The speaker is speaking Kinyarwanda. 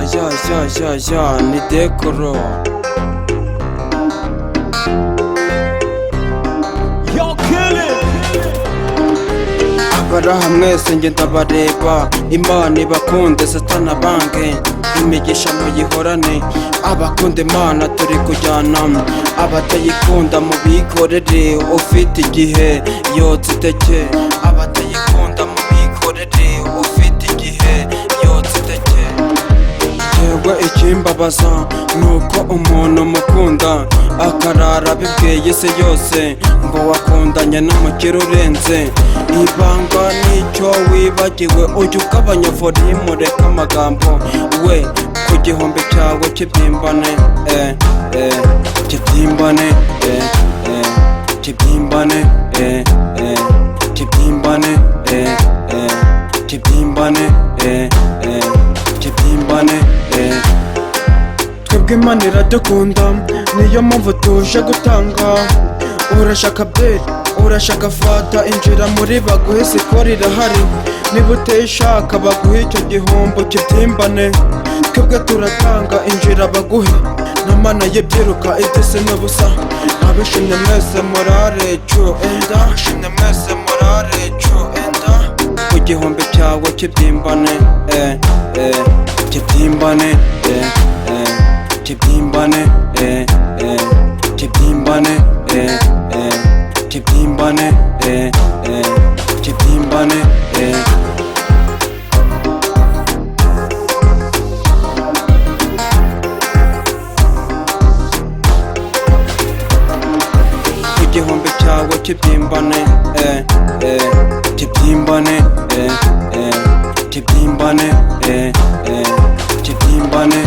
ya ni Dekoro. Abaraha mwese nge ndabareba, Imana ibakunde satana bange, imigisha muyihorane. Abakunda Imana turi kujyana, abatayikunda mubikorere, ufite igihe yotsa iteke. Abatayikunda mubikorere, ufite igihe yotsa iteke. Yewe ikimbabaza nuko umuntu mukunda akarara bibwiye isi yose ngo wakundanye n'umukire urenze. Ibanga nicyo wibagiwe, ujya ugabanya volume reka amagambo we ku gihombe cyawe kibyimbane, kibyimbane, kibyimbane, kibyimbane, kibyimbane, kibyimbane. Twebwe Imana iradukunda, niyo mpamvu tuje gutanga. Urashaka byeri, urashaka fata, injira muri baguhe, sikoro irahari. Niba utayishaka baguhe icyo gihombo kibyimbane. Twebwe turatanga, injira baguhe, na Mana yibyiruka idese n'ubusa. Abishimye mwese murare cu enda, abishimye mwese murare cu enda. Ku gihombe cyawe kibyimbane, kibyimbane, kibyimbane, kibyimbane, kibyimbane, kibyimbane. Ku gihombe cyawe kibyimbane, kibyimbane, kibyimbane, kibyimbane.